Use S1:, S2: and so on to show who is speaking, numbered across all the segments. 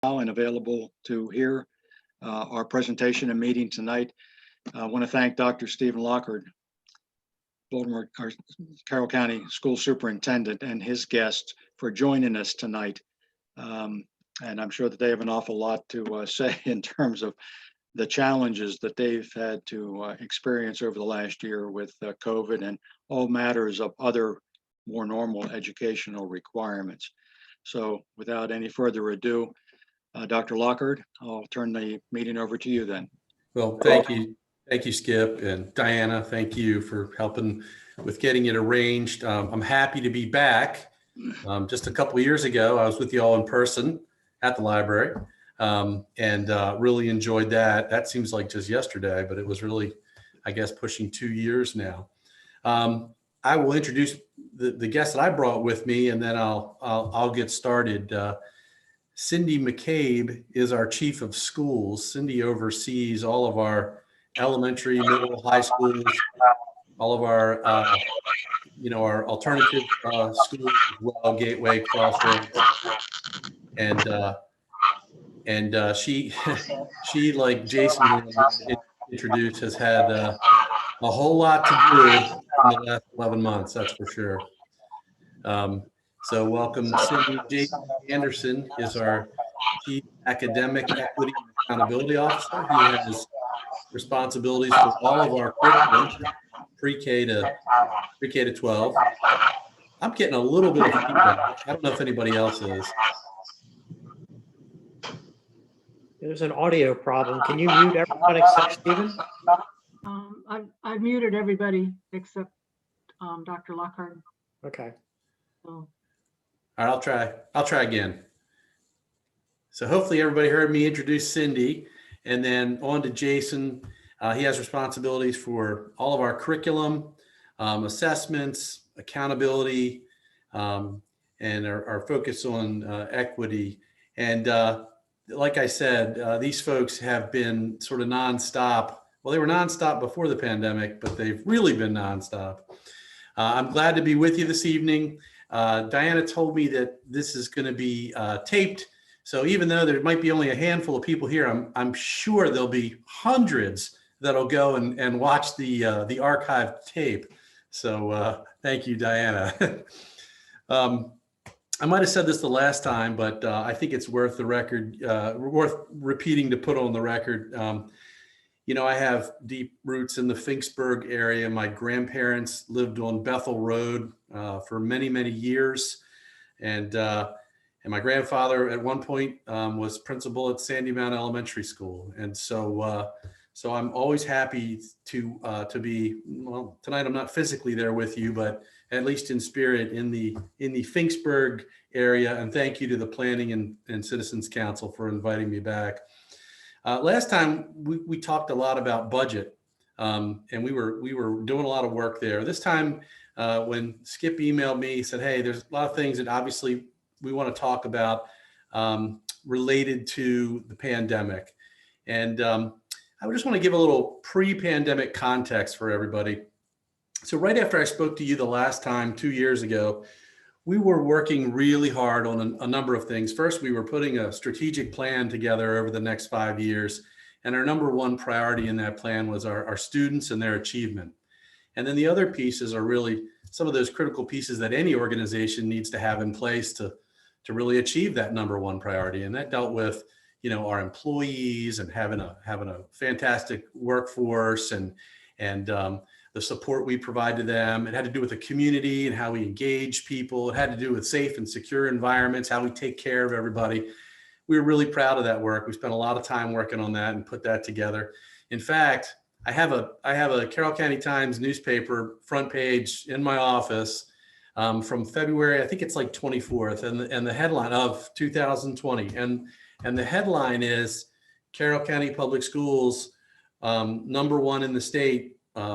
S1: now and available to hear our presentation and meeting tonight. I want to thank Dr. Stephen Lockard, Baltimore, our Carroll County School Superintendent, and his guests for joining us tonight. And I'm sure that they have an awful lot to say in terms of the challenges that they've had to experience over the last year with COVID and all matters of other more normal educational requirements. So without any further ado, Dr. Lockard, I'll turn the meeting over to you then.
S2: Well, thank you. Thank you, Skip, and Diana, thank you for helping with getting it arranged. I'm happy to be back. Just a couple of years ago, I was with you all in person at the library and really enjoyed that. That seems like just yesterday, but it was really, I guess, pushing 2 years now. I will introduce the guest that I brought with me, and then I'll get started. Cindy McCabe is our chief of schools. Cindy oversees all of our elementary, middle, high schools, all of our, our alternative schools as well, Gateway, Crossroads, and she, like Jason introduced, has had a whole lot to do in the last 11 months, that's for sure. So welcome, Cindy. Jason Anderson is our Chief Academic Equity and Accountability Officer. He has responsibilities for all of our curriculum, pre-K to 12. I'm getting a little bit of feedback. I don't know if anybody else is.
S3: There's an audio problem. Can you mute everyone except Stephen?
S4: I've muted everybody except Dr. Lockard.
S3: Okay.
S4: So.
S2: All right, I'll try again. So hopefully everybody heard me introduce Cindy, and then on to Jason. He has responsibilities for all of our curriculum, assessments, accountability, and our focus on equity. And like I said, these folks have been sort of nonstop. Well, they were nonstop before the pandemic, but they've really been nonstop. I'm glad to be with you this evening. Diana told me that this is going to be taped. So even though there might be only a handful of people here, I'm sure there'll be hundreds that'll go and watch the archived tape. So thank you, Diana. I might have said this the last time, but I think it's worth the record, worth repeating to put on the record. I have deep roots in the Finksburg area. My grandparents lived on Bethel Road for many, many years. And my grandfather at one point was principal at Sandy Mount Elementary School. And so I'm always happy to be, well, tonight I'm not physically there with you, but at least in spirit in the Finksburg area. And thank you to the Planning and Citizens Council for inviting me back. Last time we talked a lot about budget, and we were doing a lot of work there. This time, when Skip emailed me, he said, "Hey, there's a lot of things that obviously we want to talk about related to the pandemic," and I just want to give a little pre-pandemic context for everybody. So right after I spoke to you the last time 2 years ago, we were working really hard on a number of things. First, we were putting a strategic plan together over the next 5 years. And our number one priority in that plan was our students and their achievement. And then the other pieces are really some of those critical pieces that any organization needs to have in place to really achieve that number one priority. And that dealt with, our employees and having a fantastic workforce and the support we provide to them. It had to do with the community and how we engage people. It had to do with safe and secure environments, how we take care of everybody. We were really proud of that work. We spent a lot of time working on that and put that together. In fact, I have a Carroll County Times newspaper front page in my office from February, I think it's like 24th, and the headline of 2020. And the headline is Carroll County Public Schools #1 in the state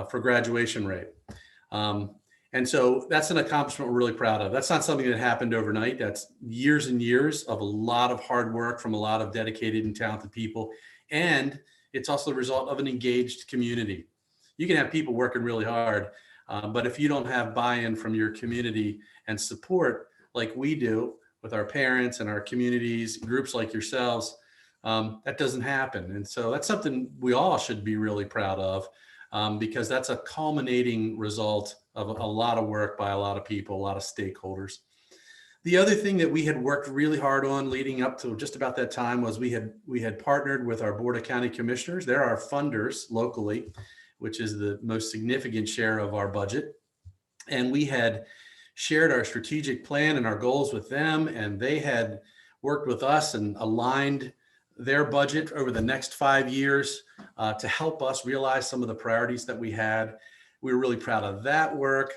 S2: for graduation rate. And so that's an accomplishment we're really proud of. That's not something that happened overnight. That's years and years of a lot of hard work from a lot of dedicated and talented people. And it's also the result of an engaged community. You can have people working really hard, but if you don't have buy-in from your community and support like we do, with our parents and our communities, groups like yourselves, that doesn't happen. And so that's something we all should be really proud of, because that's a culminating result of a lot of work by a lot of people, a lot of stakeholders. The other thing that we had worked really hard on leading up to just about that time was we had partnered with our Board of County Commissioners. They're our funders locally, which is the most significant share of our budget. And we had shared our strategic plan and our goals with them, and they had worked with us and aligned their budget over the next 5 years to help us realize some of the priorities that we had. We were really proud of that work.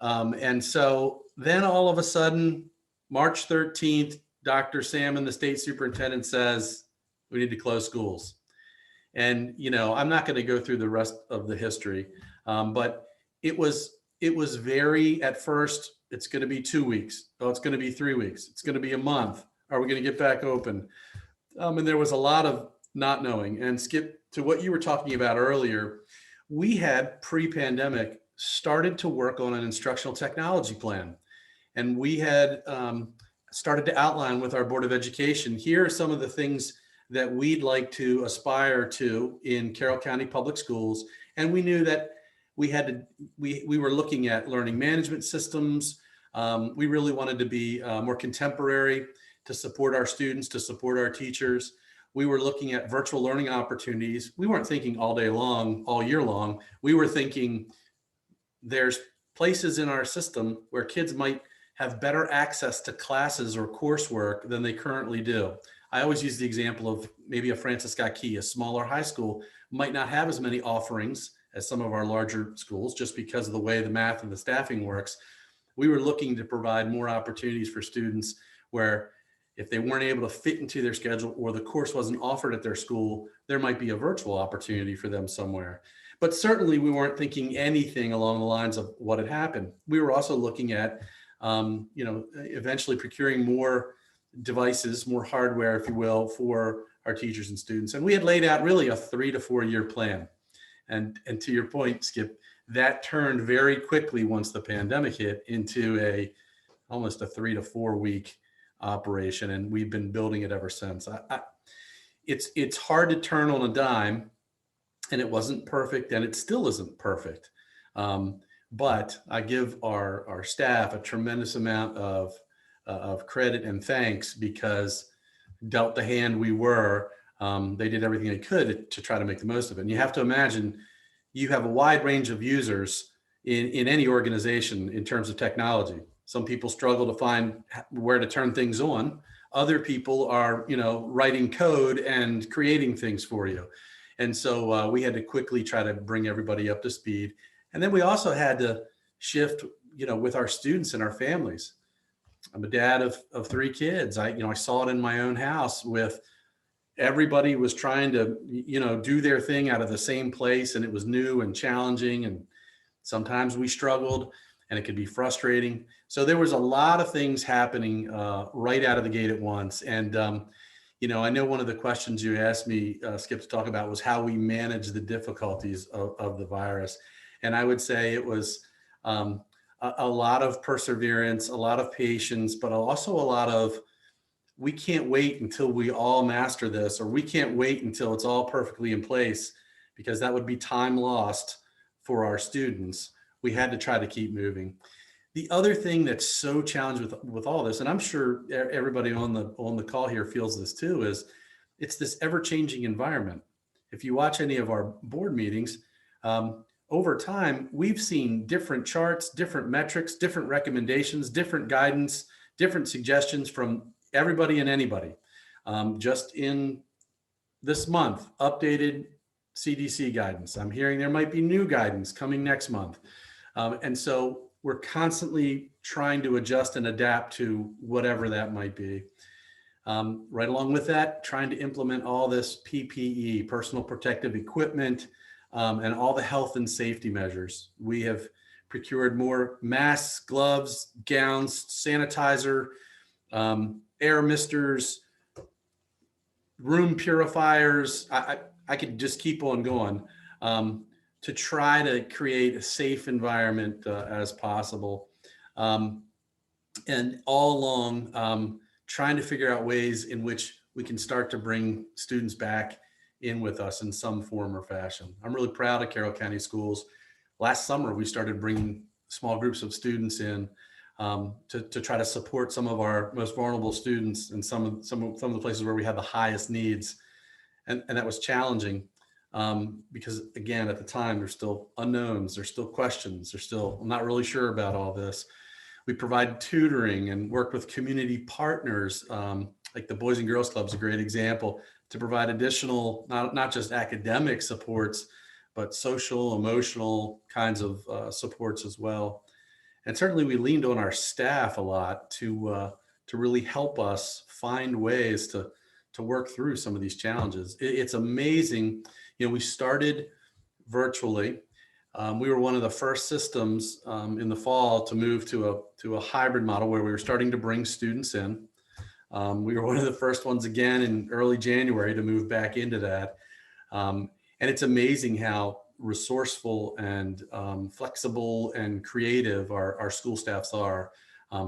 S2: And so then all of a sudden, March 13th, Dr. Salmon, the state superintendent, says we need to close schools. And, you know, I'm not going to go through the rest of the history, but it was very, at first, it's going to be 2 weeks. Oh, it's going to be 3 weeks. It's going to be a month. Are we going to get back open? And there was a lot of not knowing. And Skip, to what you were talking about earlier, we had pre-pandemic started to work on an instructional technology plan. And we had started to outline with our Board of Education, here are some of the things that we'd like to aspire to in Carroll County Public Schools. And we knew that we were looking at learning management systems. We really wanted to be more contemporary to support our students, to support our teachers. We were looking at virtual learning opportunities. We weren't thinking all day long, all year long. We were thinking there's places in our system where kids might have better access to classes or coursework than they currently do. I always use the example of maybe a Francis Scott Key, a smaller high school might not have as many offerings as some of our larger schools just because of the way the math and the staffing works. We were looking to provide more opportunities for students where if they weren't able to fit into their schedule or the course wasn't offered at their school, there might be a virtual opportunity for them somewhere. But certainly we weren't thinking anything along the lines of what had happened. We were also looking at eventually procuring more devices, more hardware, if you will, for our teachers and students. And we had laid out really a 3 to 4 year plan. And to your point, Skip, that turned very quickly once the pandemic hit into almost a 3 to 4 week operation. And we've been building it ever since. It's hard to turn on a dime, and it wasn't perfect, and it still isn't perfect. But I give our staff a tremendous amount of credit and thanks, because dealt the hand we were, they did everything they could to try to make the most of it. And you have to imagine you have a wide range of users in any organization in terms of technology. Some people struggle to find where to turn things on. Other people are, writing code and creating things for you. And so we had to quickly try to bring everybody up to speed. And then we also had to shift, with our students and our families. I'm a dad of 3 kids. I saw it in my own house with everybody was trying to, do their thing out of the same place. And it was new and challenging. And sometimes we struggled and it could be frustrating. So there was a lot of things happening right out of the gate at once. And, I know one of the questions you asked me, Skip, to talk about was how we manage the difficulties of the virus. And I would say it was a lot of perseverance, a lot of patience, but also a lot of, we can't wait until we all master this, or we can't wait until it's all perfectly in place, because that would be time lost for our students. We had to try to keep moving. The other thing that's so challenging with all this, and I'm sure everybody on the call here feels this too, is it's this ever-changing environment. If you watch any of our board meetings, over time, we've seen different charts, different metrics, different recommendations, different guidance, different suggestions from everybody and anybody. Just in this month, updated CDC guidance. I'm hearing there might be new guidance coming next month. And so we're constantly trying to adjust and adapt to whatever that might be. Right along with that, trying to implement all this PPE, personal protective equipment, and all the health and safety measures. We have procured more masks, gloves, gowns, sanitizer, air misters, room purifiers. I could just keep on going to try to create a safe environment as possible. And all along, trying to figure out ways in which we can start to bring students back in with us in some form or fashion. I'm really proud of Carroll County Schools. Last summer, we started bringing small groups of students in to try to support some of our most vulnerable students in some of the places where we had the highest needs. And that was challenging because, again, at the time, there's still unknowns, there's still questions, I'm not really sure about all this. We provide tutoring and work with community partners, like the Boys and Girls Club is a great example, to provide additional, not just academic supports, but social, emotional kinds of supports as well. And certainly we leaned on our staff a lot to really help us find ways to work through some of these challenges. It's amazing. We started virtually. We were one of the first systems in the fall to move to a hybrid model where we were starting to bring students in. We were one of the first ones again in early January to move back into that. And it's amazing how resourceful and flexible and creative our school staffs are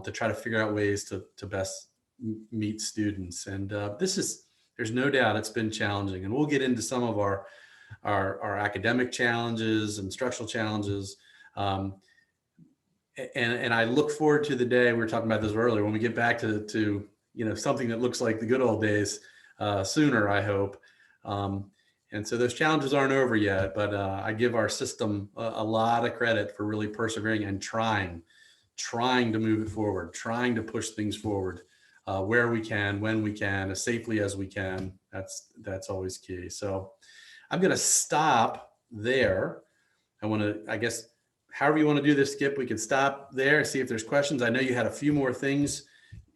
S2: to try to figure out ways to best meet students. And there's no doubt it's been challenging. And we'll get into some of our academic challenges and structural challenges. And I look forward to the day, we were talking about this earlier, when we get back to something that looks like the good old days sooner, I hope. And so those challenges aren't over yet, but I give our system a lot of credit for really persevering and trying to move it forward, trying to push things forward where we can, when we can, as safely as we can. That's always key. So I'm going to stop there. I guess, however you want to do this, Skip, we can stop there and see if there's questions. I know you had a few more things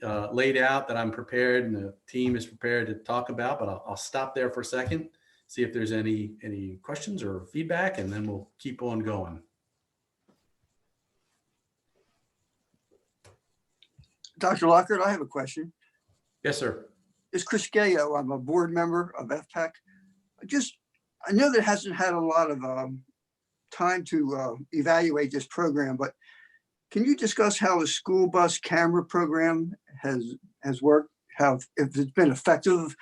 S2: laid out that I'm prepared and the team is prepared to talk about, but I'll stop there for a second, see if there's any questions or feedback, and then we'll keep on going.
S5: Dr. Lockard, I have a question.
S2: Yes, sir.
S5: It's Chris Gayo. I'm a board member of FPACC. I know that hasn't had a lot of time to evaluate this program, but can you discuss how the school bus camera program has worked? If it's been effective?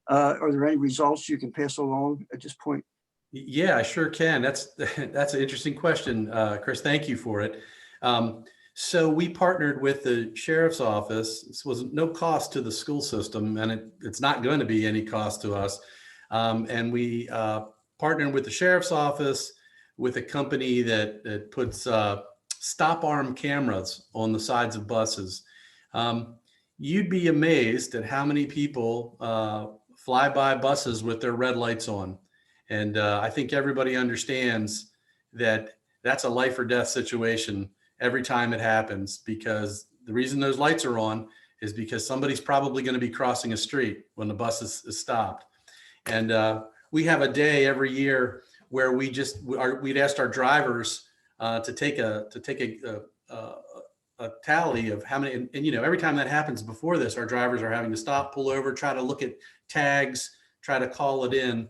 S5: Are there any results you can pass along at this point?
S2: Yeah, I sure can. That's an interesting question, Chris. Thank you for it. So we partnered with the sheriff's office. This was no cost to the school system, and it's not going to be any cost to us. And we partnered with the sheriff's office with a company that puts stop arm cameras on the sides of buses. You'd be amazed at how many people fly by buses with their red lights on. And I think everybody understands that that's a life or death situation every time it happens, because the reason those lights are on is because somebody's probably going to be crossing a street when the bus is stopped. And we have a day every year where we'd asked our drivers to take a tally of how many, and every time that happens before this, our drivers are having to stop, pull over, try to look at tags, try to call it in.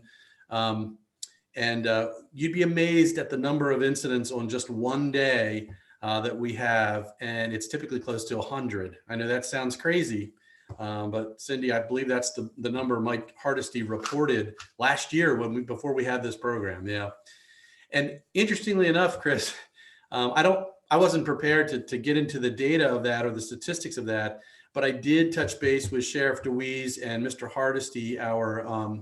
S2: And you'd be amazed at the number of incidents on just one day that we have, and it's typically close to 100. I know that sounds crazy, but Cindy, I believe that's the number Mike Hardesty reported last year before we had this program. Yeah. And interestingly enough, Chris, I wasn't prepared to get into the data of that or the statistics of that, but I did touch base with Sheriff DeWeese and Mr. Hardesty, our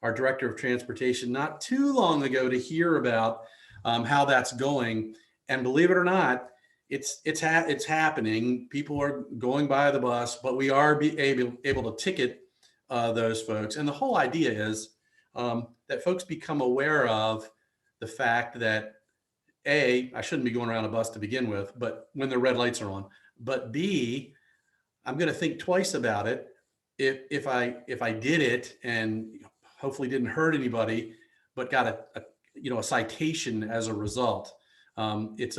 S2: Director of Transportation, not too long ago to hear about how that's going. And believe it or not, it's happening. People are going by the bus, but we are able to ticket those folks. And the whole idea is that folks become aware of the fact that A, I shouldn't be going around a bus to begin with, but when the red lights are on, but B, I'm going to think twice about it if I did it and hopefully didn't hurt anybody, but got a citation as a result. It's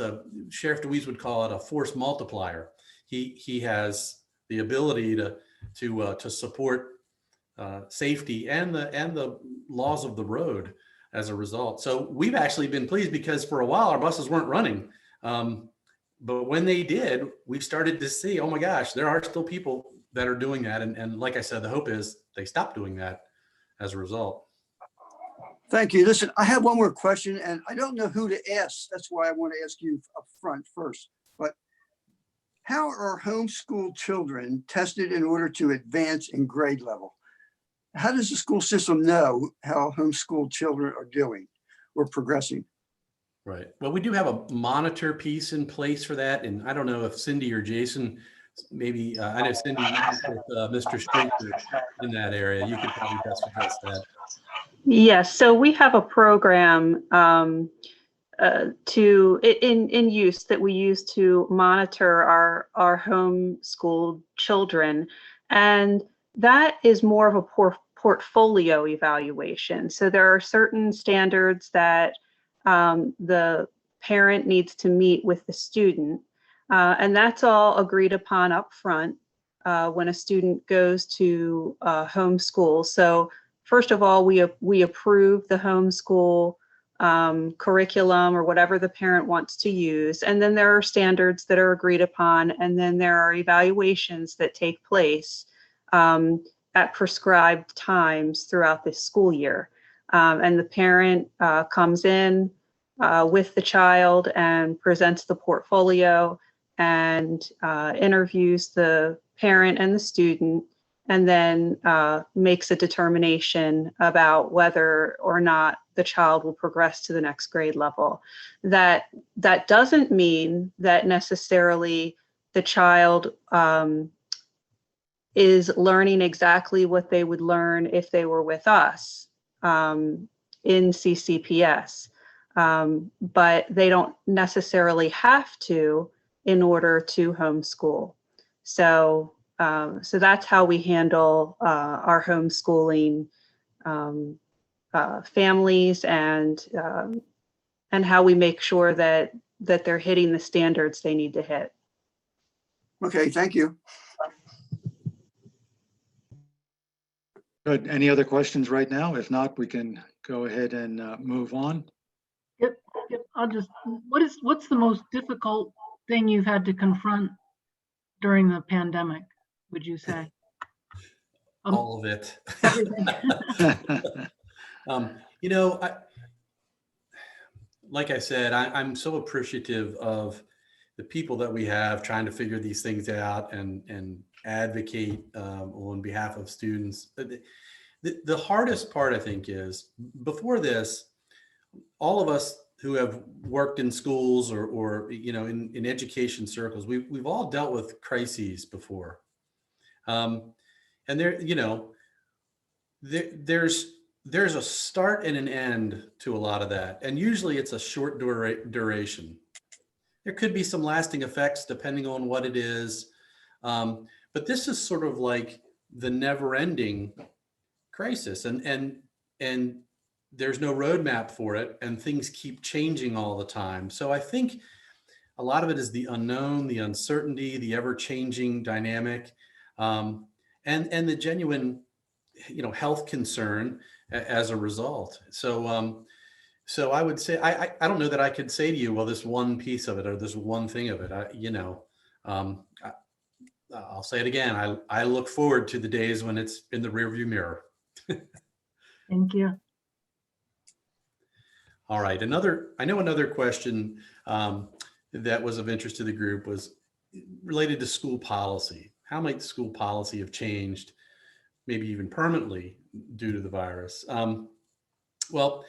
S2: Sheriff DeWeese would call it a force multiplier. He has the ability to support safety and the laws of the road as a result. So we've actually been pleased because for a while our buses weren't running. But when they did, we started to see, oh my gosh, there are still people that are doing that. And like I said, the hope is they stop doing that as a result.
S5: Thank you. Listen, I have one more question, and I don't know who to ask. That's why I want to ask you up front first. But how are homeschooled children tested in order to advance in grade level? How does the school system know how homeschooled children are doing or progressing?
S2: Right. Well, we do have a monitor piece in place for that. And I don't know if Cindy or Jason, maybe, I know Cindy with Mr. Fraser in that area. You could probably best address that.
S6: Yes, so we have a program in use that we use to monitor our homeschooled children, and that is more of a portfolio evaluation. So there are certain standards that the parent needs to meet with the student, and that's all agreed upon up front when a student goes to homeschool. So first of all, we approve the homeschool curriculum or whatever the parent wants to use. And then there are standards that are agreed upon. And then there are evaluations that take place at prescribed times throughout the school year. And the parent comes in with the child and presents the portfolio and interviews the parent and the student, and then makes a determination about whether or not the child will progress to the next grade level. That doesn't mean that necessarily the child is learning exactly what they would learn if they were with us in CCPS, but they don't necessarily have to in order to homeschool. So that's how we handle our homeschooling families, and how we make sure that they're hitting the standards they need to hit.
S5: Okay, thank you.
S1: Good. Any other questions right now? If not, we can go ahead and move on.
S4: Yep. I'll just, what's the most difficult thing you've had to confront during the pandemic, would you say?
S2: All of it.
S4: Everything.
S2: Like I said, I'm so appreciative of the people that we have trying to figure these things out and advocate on behalf of students. The hardest part, I think, is before this, all of us who have worked in schools or in education circles, we've all dealt with crises before. And there's a start and an end to a lot of that. And usually it's a short duration. There could be some lasting effects depending on what it is. But this is sort of like the never ending crisis, and there's no roadmap for it, and things keep changing all the time. So I think a lot of it is the unknown, the uncertainty, the ever-changing dynamic, and the genuine, health concern as a result. So I would say I don't know that I could say to you, well, this one piece of it or this one thing of it. I'll say it again. I look forward to the days when it's in the rearview mirror.
S4: Thank you.
S2: All right. Another question that was of interest to the group was related to school policy. How might school policy have changed, maybe even permanently, due to the virus? Well,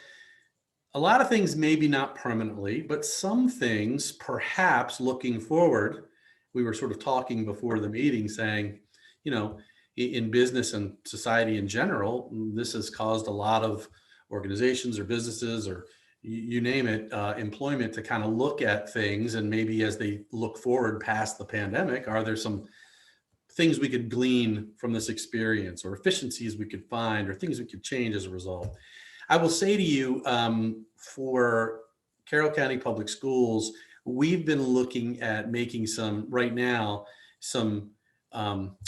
S2: a lot of things maybe not permanently, but some things perhaps looking forward. We were sort of talking before the meeting saying, in business and society in general, this has caused a lot of organizations or businesses or you name it, employment to kind of look at things, and maybe as they look forward past the pandemic, are there some things we could glean from this experience, or efficiencies we could find, or things we could change as a result? I will say to you, for Carroll County Public Schools, we've been looking at making some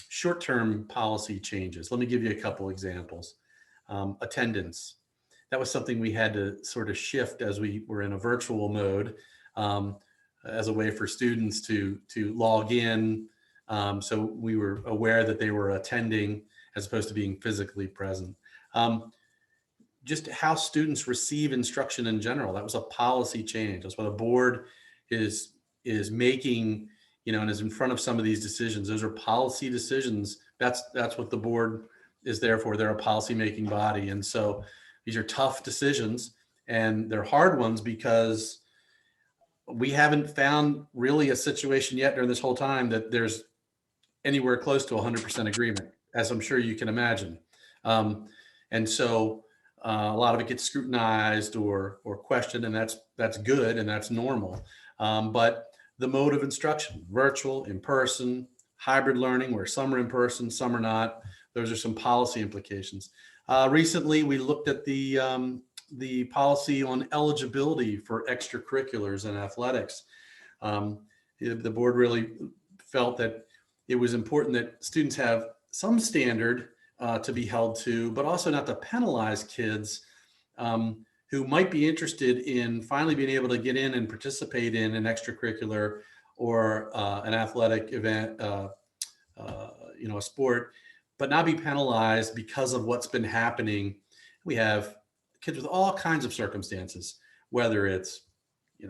S2: short-term policy changes. Let me give you a couple examples. Attendance. That was something we had to sort of shift as we were in a virtual mode, as a way for students to log in So we were aware that they were attending as opposed to being physically present. Just how students receive instruction in general. That was a policy change. That's what a board is making, and is in front of some of these decisions. Those are policy decisions. That's what the board is there for. They're a policy making body. And so these are tough decisions, and they're hard ones because we haven't found really a situation yet during this whole time that there's anywhere close to 100% agreement, as I'm sure you can imagine. And so a lot of it gets scrutinized or questioned, and that's good and that's normal. But the mode of instruction, virtual, in person, hybrid learning, where some are in person, some are not, those are some policy implications. Recently, we looked at the policy on eligibility for extracurriculars and athletics. The board really felt that it was important that students have some standard to be held to, but also not to penalize kids who might be interested in finally being able to get in and participate in an extracurricular or an athletic event, a sport, but not be penalized because of what's been happening. We have kids with all kinds of circumstances, whether it's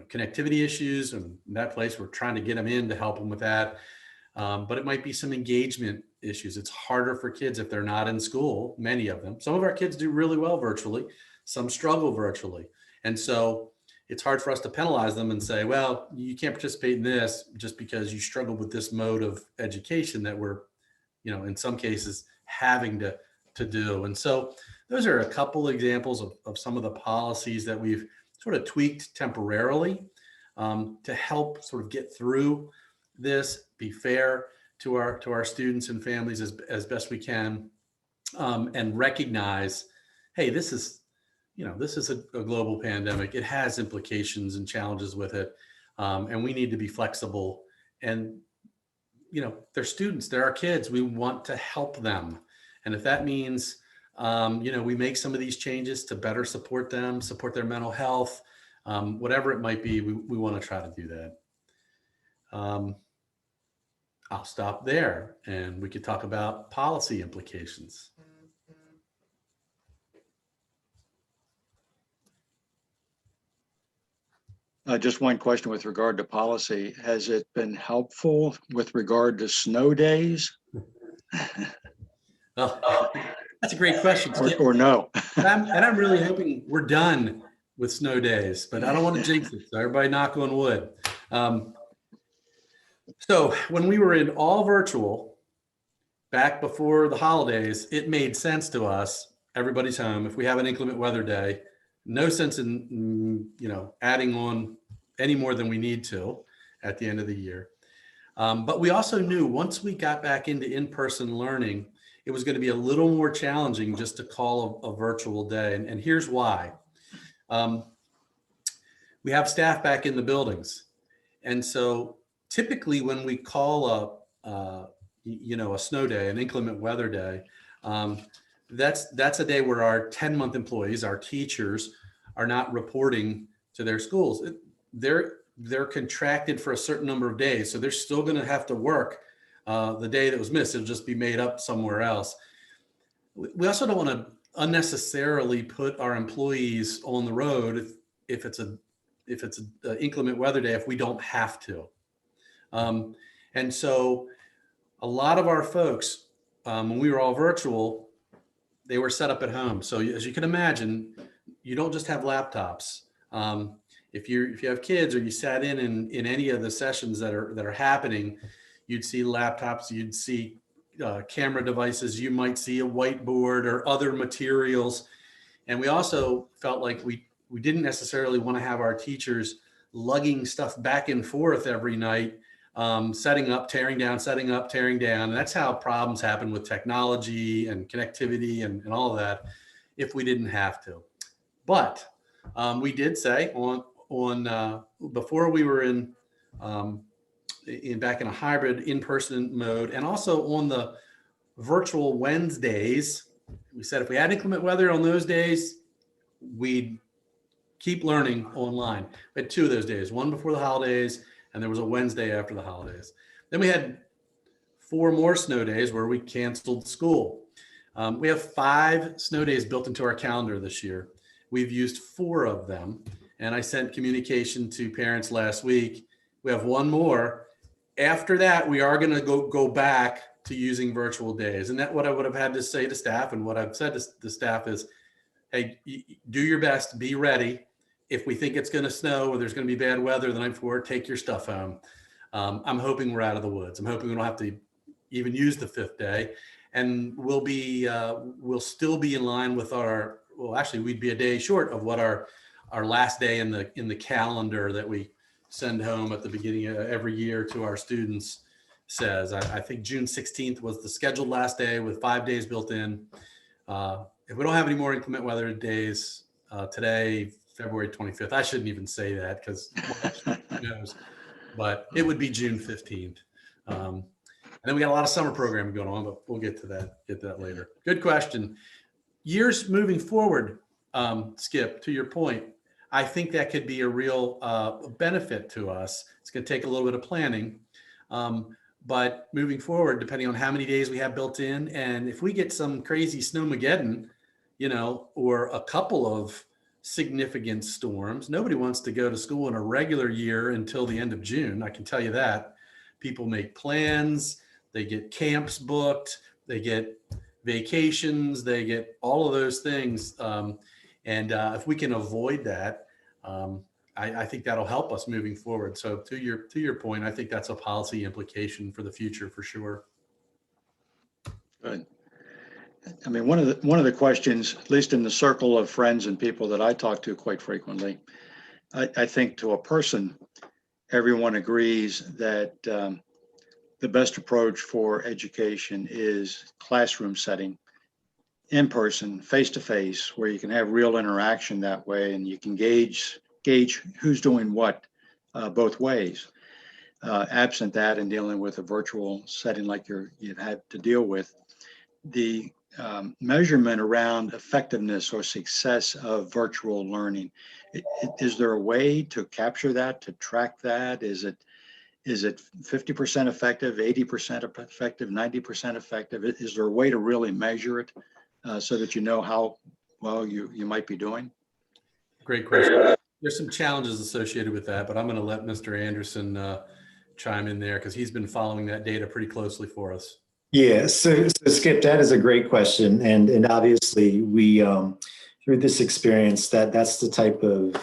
S2: connectivity issues, and in that place we're trying to get them in to help them with that. But it might be some engagement issues. It's harder for kids if they're not in school, many of them. Some of our kids do really well virtually, some struggle virtually. And so it's hard for us to penalize them and say, well, you can't participate in this just because you struggle with this mode of education that we're, in some cases having to do. And so those are a couple examples of some of the policies that we've sort of tweaked temporarily to help sort of get through this, be fair to our students and families as best we can, and recognize, hey, this is a global pandemic. It has implications and challenges with it, and we need to be flexible. And they're students, they're our kids. We want to help them, and if that means we make some of these changes to better support them, support their mental health, whatever it might be, we want to try to do that. I'll stop there, and we could talk about policy implications.
S1: Just one question with regard to policy. Has it been helpful with regard to snow days?
S2: Well, that's a great question.
S1: Or no?
S2: I'm really hoping we're done with snow days, but I don't want to jinx it. So everybody knock on wood. So when we were in all virtual back before the holidays, it made sense to us. Everybody's home. If we have an inclement weather day, no sense in adding on any more than we need to at the end of the year. But we also knew once we got back into in-person learning, it was going to be a little more challenging just to call a virtual day. And here's why. We have staff back in the buildings. And so typically when we call a snow day, an inclement weather day, that's a day where our 10-month employees, our teachers, are not reporting to their schools. They're contracted for a certain number of days, so they're still going to have to work the day that was missed. It'll just be made up somewhere else. We also don't want to unnecessarily put our employees on the road if it's an inclement weather day if we don't have to. And so a lot of our folks, when we were all virtual, they were set up at home. So as you can imagine, you don't just have laptops. If you have kids or you sat in any of the sessions that are happening, you'd see laptops, you'd see camera devices, you might see a whiteboard or other materials. And we also felt like we didn't necessarily want to have our teachers lugging stuff back and forth every night, setting up, tearing down, setting up, tearing down. And that's how problems happen with technology and connectivity and all of that if we didn't have to. But we did say on before we were back in a hybrid in-person mode, and also on the virtual Wednesdays, we said if we had inclement weather on those days, we'd keep learning online. We had 2 of those days, one before the holidays, and there was a Wednesday after the holidays. Then we had 4 more snow days where we canceled school. We have 5 snow days built into our calendar this year. We've used 4 of them. And I sent communication to parents last week. We have 1 more. After that, we are going to go back to using virtual days. And that what I would have had to say to staff, and what I've said to the staff is, hey, do your best, be ready. If we think it's going to snow or there's going to be bad weather the night before, take your stuff home. I'm hoping we're out of the woods. I'm hoping we don't have to even use the 5th day. And we'll still be in line with actually we'd be a day short of what our last day in the calendar that we send home at the beginning of every year to our students says. I think June 16th was the scheduled last day with 5 days built in. If we don't have any more inclement weather days today, February 25th, I shouldn't even say that because who knows, but it would be June 15th. And then we got a lot of summer programming going on, but we'll get to that later. Good question. Years moving forward, Skip, to your point, I think that could be a real benefit to us. It's going to take a little bit of planning, but moving forward, depending on how many days we have built in, and if we get some crazy snowmageddon, or a couple of significant storms, nobody wants to go to school in a regular year until the end of June. I can tell you that. People make plans, they get camps booked, they get vacations, they get all of those things. And if we can avoid that, I think that'll help us moving forward. So to your point, I think that's a policy implication for the future for sure.
S1: Good. I mean, one of the questions, at least in the circle of friends and people that I talk to quite frequently, I think to a person, everyone agrees that the best approach for education is classroom setting, in person, face to face, where you can have real interaction that way, and you can gauge who's doing what both ways. Absent that and dealing with a virtual setting like you've had to deal with, the measurement around effectiveness or success of virtual learning, is there a way to capture that, to track that? Is it 50% effective, 80% effective, 90% effective? Is there a way to really measure it so that you know how well you might be doing?
S2: Great question. There's some challenges associated with that, but I'm going to let Mr. Anderson chime in there because he's been following that data pretty closely for us.
S7: Yeah, so Skip, that is a great question. And obviously we, through this experience, that's the type of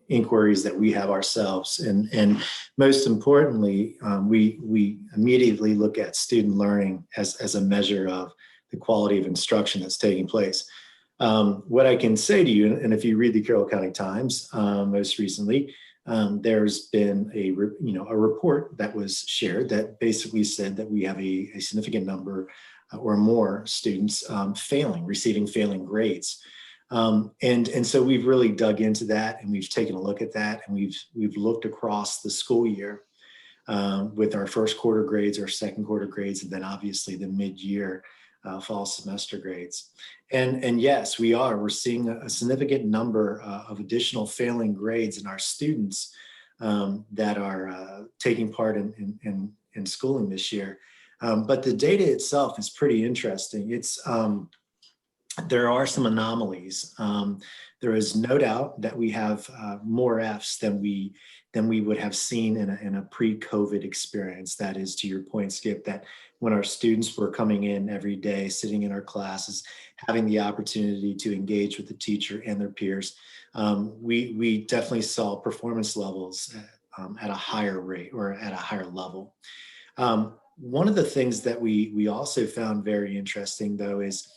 S7: inquiries that we have ourselves. And most importantly, we immediately look at student learning as a measure of the quality of instruction that's taking place. What I can say to you, and if you read the Carroll County Times most recently, there's been a report that was shared that basically said that we have a significant number or more students receiving failing grades. And so we've really dug into that, and we've taken a look at that, and we've looked across the school year with our first quarter grades, our second quarter grades, and then obviously the mid-year fall semester grades. And yes, we're seeing a significant number of additional failing grades in our students that are taking part in schooling this year. But the data itself is pretty interesting. There are some anomalies. There is no doubt that we have more Fs than we would have seen in a pre-COVID experience. That is, to your point, Skip, that when our students were coming in every day, sitting in our classes, having the opportunity to engage with the teacher and their peers, we definitely saw performance levels at a higher rate or at a higher level. One of the things that we also found very interesting, though, is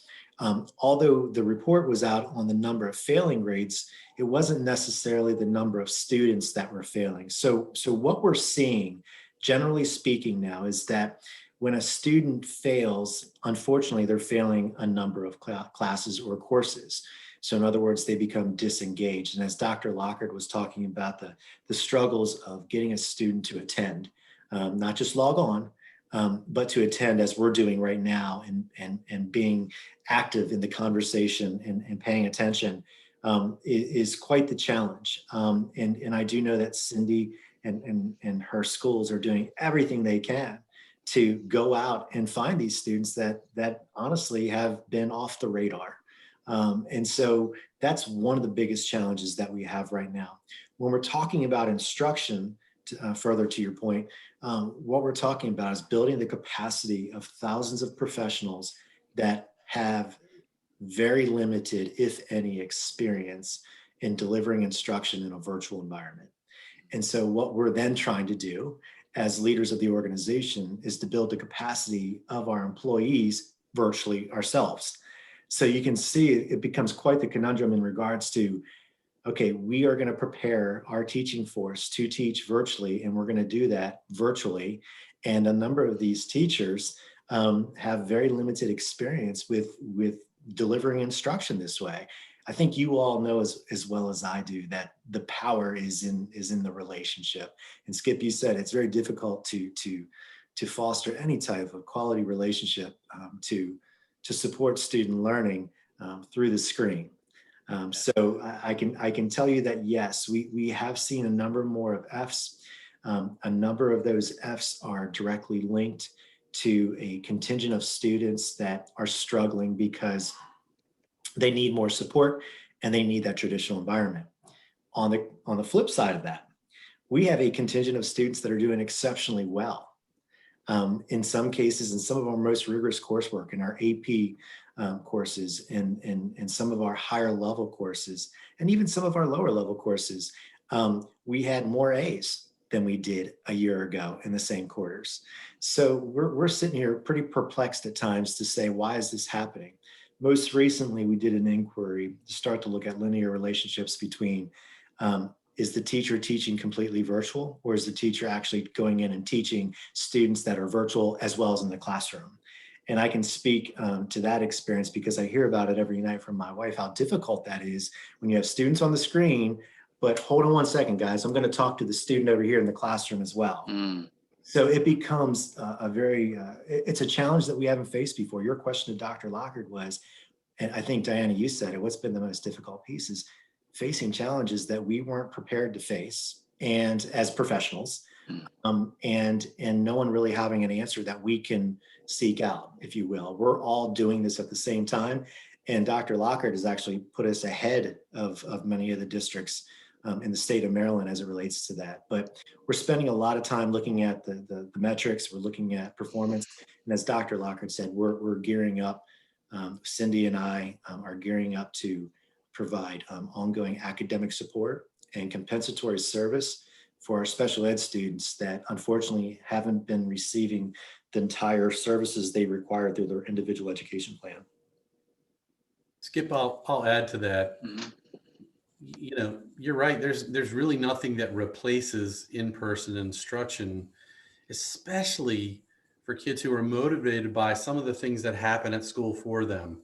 S7: although the report was out on the number of failing grades, it wasn't necessarily the number of students that were failing. So what we're seeing, generally speaking now, is that when a student fails, unfortunately, they're failing a number of classes or courses. So in other words, they become disengaged. And as Dr. Lockard was talking about the struggles of getting a student to attend, not just log on, but to attend as we're doing right now and being active in the conversation and paying attention is quite the challenge. And I do know that Cindy and her schools are doing everything they can to go out and find these students that honestly have been off the radar. And so that's one of the biggest challenges that we have right now. When we're talking about instruction, further to your point, what we're talking about is building the capacity of thousands of professionals that have very limited, if any, experience in delivering instruction in a virtual environment. And so what we're then trying to do as leaders of the organization is to build the capacity of our employees virtually ourselves. So you can see it becomes quite the conundrum in regards to, okay, we are going to prepare our teaching force to teach virtually, and we're going to do that virtually. And a number of these teachers have very limited experience with delivering instruction this way. I think you all know as well as I do that the power is in the relationship. And Skip, you said it's very difficult to foster any type of quality relationship to support student learning through the screen. So I can tell you that yes, we have seen a number more of Fs. A number of those Fs are directly linked to a contingent of students that are struggling because they need more support and they need that traditional environment. On the flip side of that, we have a contingent of students that are doing exceptionally well. In some cases, in some of our most rigorous coursework, in our AP courses, and some of our higher level courses, and even some of our lower level courses, we had more A's than we did a year ago in the same quarters. So we're sitting here pretty perplexed at times to say, why is this happening? Most recently, we did an inquiry to start to look at linear relationships between is the teacher teaching completely virtual, or is the teacher actually going in and teaching students that are virtual as well as in the classroom? And I can speak to that experience because I hear about it every night from my wife, how difficult that is when you have students on the screen, but hold on one second, guys, I'm going to talk to the student over here in the classroom as well. So it becomes it's a challenge that we haven't faced before. Your question to Dr. Lockard was, and I think Diana, you said it, what's been the most difficult piece is facing challenges that we weren't prepared to face, and as professionals, and no one really having an answer that we can seek out, if you will. We're all doing this at the same time. And Dr. Lockard has actually put us ahead of many of the districts in the state of Maryland as it relates to that. But we're spending a lot of time looking at the metrics, we're looking at performance. And as Dr. Lockard said, we're gearing up. Cindy and I are gearing up to provide ongoing academic support and compensatory service for our special ed students that unfortunately haven't been receiving the entire services they require through their individual education plan.
S2: Skip, I'll add to that. You know, you're right. There's really nothing that replaces in-person instruction, especially for kids who are motivated by some of the things that happen at school for them.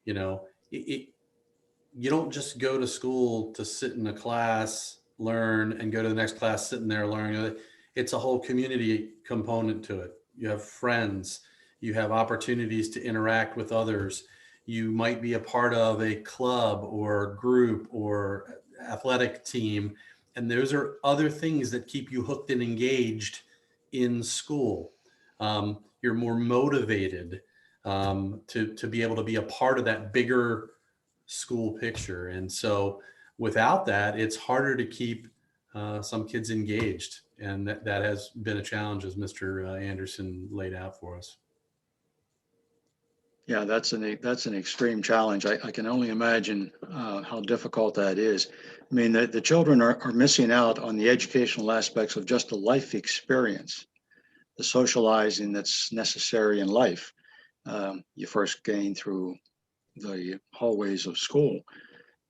S2: You know, you don't just go to school to sit in a class, learn, and go to the next class, sit in there, learn. It's a whole community component to it. You have friends, you have opportunities to interact with others. You might be a part of a club or group or athletic team. And those are other things that keep you hooked and engaged in school. You're more motivated to be able to be a part of that bigger school picture. And so without that, it's harder to keep some kids engaged. And that has been a challenge, as Mr. Anderson laid out for us.
S1: Yeah, that's an extreme challenge. I can only imagine how difficult that is. I mean, the children are missing out on the educational aspects of just the life experience, the socializing that's necessary in life. You first gain through the hallways of school,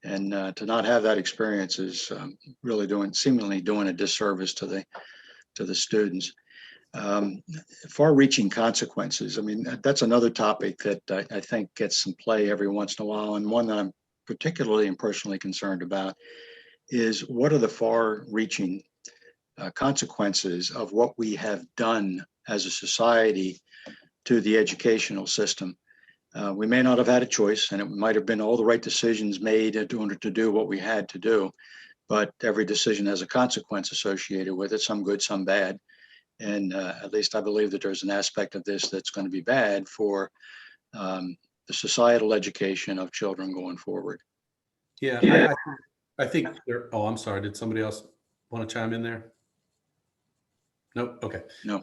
S1: and to not have that experience is really seemingly doing a disservice to the students. Far-reaching consequences. I mean, that's another topic that I think gets some play every once in a while, and one that I'm particularly and personally concerned about is what are the far-reaching consequences of what we have done as a society to the educational system. We may not have had a choice, and it might have been all the right decisions made in order to do what we had to do, but every decision has a consequence associated with it, some good, some bad. And at least I believe that there's an aspect of this that's going to be bad for the societal education of children going forward.
S2: Yeah, I think there, oh, I'm sorry. Did somebody else want to chime in there? Nope. Okay.
S1: No.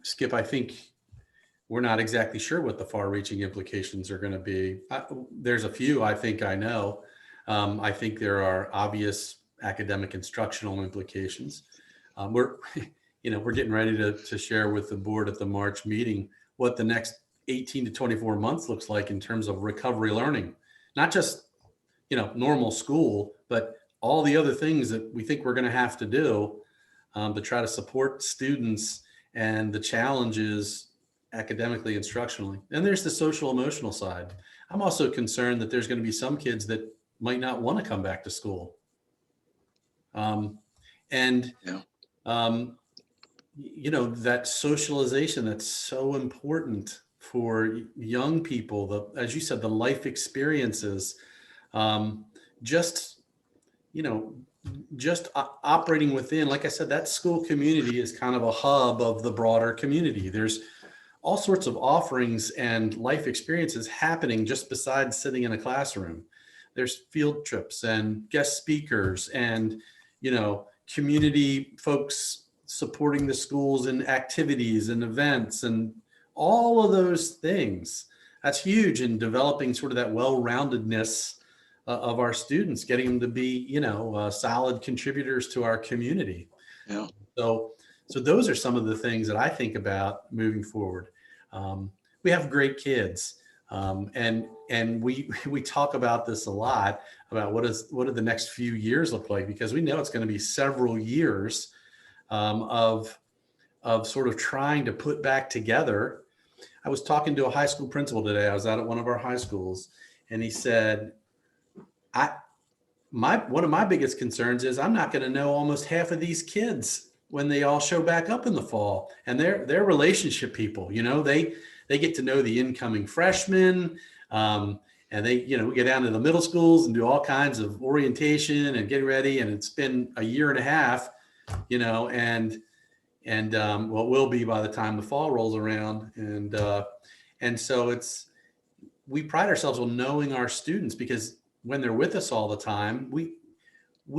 S2: Skip, I think we're not exactly sure what the far-reaching implications are going to be. There's a few I think I know. I think there are obvious academic instructional implications. We're getting ready to share with the board at the March meeting what the next 18 to 24 months looks like in terms of recovery learning, not just, normal school, but all the other things that we think we're going to have to do to try to support students and the challenges academically, instructionally. And there's the social emotional side. I'm also concerned that there's going to be some kids that might not want to come back to school. That socialization that's so important for young people, as you said, the life experiences, just operating within, like I said, that school community is kind of a hub of the broader community. There's all sorts of offerings and life experiences happening just besides sitting in a classroom. There's field trips and guest speakers and, community folks supporting the schools in activities and events and all of those things. That's huge in developing sort of that well-roundedness of our students, getting them to be, solid contributors to our community.
S1: Yeah.
S2: So those are some of the things that I think about moving forward. We have great kids, and we talk about this a lot about what do the next few years look like, because we know it's going to be several years of sort of trying to put back together. I was talking to a high school principal today. I was out at one of our high schools, and he said, one of my biggest concerns is I'm not going to know almost half of these kids when they all show back up in the fall, and they're relationship people. They get to know the incoming freshmen, and they we get down to the middle schools and do all kinds of orientation and get ready. And it's been a year and a half, and what will be by the time the fall rolls around. And so we pride ourselves on knowing our students, because when they're with us all the time, we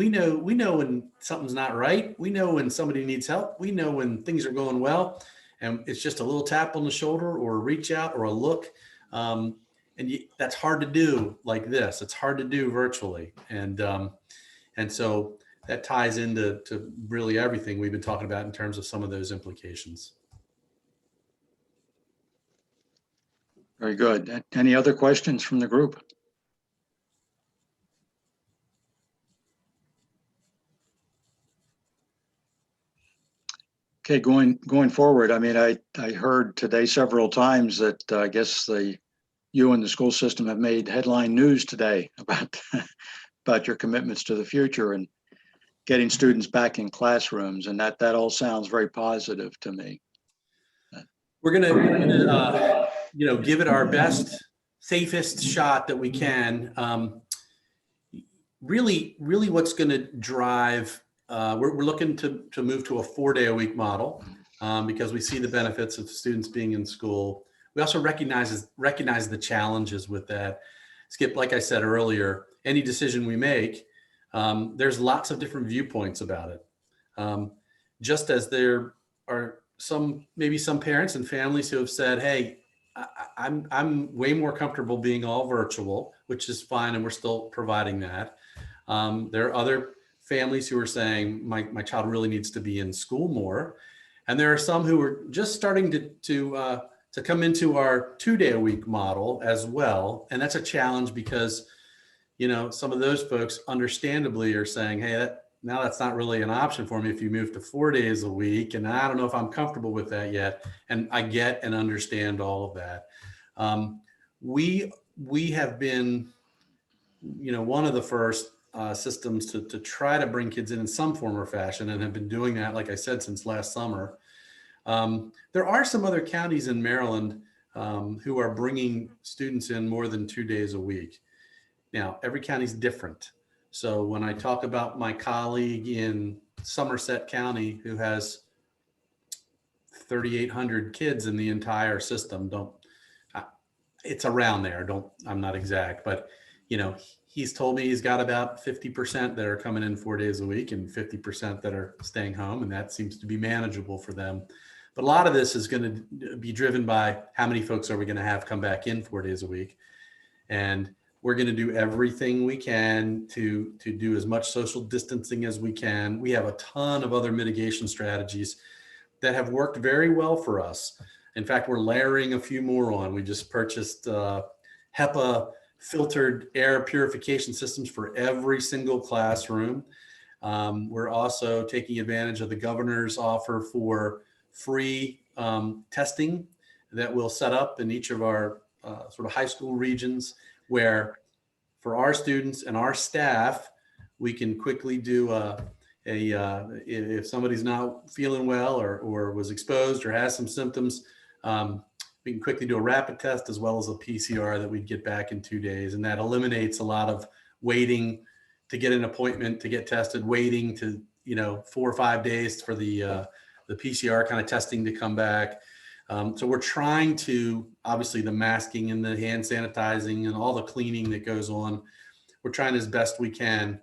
S2: know when something's not right. We know when somebody needs help. We know when things are going well, and it's just a little tap on the shoulder or a reach out or a look. That's hard to do like this. It's hard to do virtually. And so that ties into really everything we've been talking about in terms of some of those implications.
S1: Very good. Any other questions from the group? Okay, going forward, I heard today several times that I guess you and the school system have made headline news today about your commitments to the future and getting students back in classrooms, and that all sounds very positive to me.
S2: We're gonna give it our best, safest shot that we can. Really, what's going to drive. We're looking to move to a 4-day-a-week model because we see the benefits of students being in school. We also recognize the challenges with that. Skip, like I said earlier, any decision we make, there's lots of different viewpoints about it. Just as there are maybe some parents and families who have said, "Hey, I'm way more comfortable being all virtual," which is fine, and we're still providing that. There are other families who are saying, my child really needs to be in school more. And there are some who are just starting to come into our 2-day-a-week model as well. And that's a challenge because, some of those folks understandably are saying, "Hey, that's not really an option for me if you move to 4 days a week. And I don't know if I'm comfortable with that yet." And I get and understand all of that. We have been, one of the first systems to try to bring kids in some form or fashion, and have been doing that, like I said, since last summer. There are some other counties in Maryland who are bringing students in more than 2 days a week. Now, every county is different. So when I talk about my colleague in Somerset County who has 3,800 kids in the entire system. It's around there. I'm not exact, but he's told me he's got about 50% that are coming in 4 days a week and 50% that are staying home. And that seems to be manageable for them. But a lot of this is going to be driven by how many folks are we going to have come back in 4 days a week. And we're going to do everything we can to do as much social distancing as we can. We have a ton of other mitigation strategies that have worked very well for us. In fact, we're layering a few more on. We just purchased HEPA filtered air purification systems for every single classroom. We're also taking advantage of the governor's offer for free testing that we'll set up in each of our sort of high school regions, where for our students and our staff, we can quickly do if somebody's not feeling well or was exposed or has some symptoms, we can quickly do a rapid test as well as a PCR that we'd get back in 2 days. And that eliminates a lot of waiting to get an appointment to get tested, waiting to, 4 or 5 days for the PCR kind of testing to come back. So we're trying to, obviously the masking and the hand sanitizing and all the cleaning that goes on, we're trying as best we can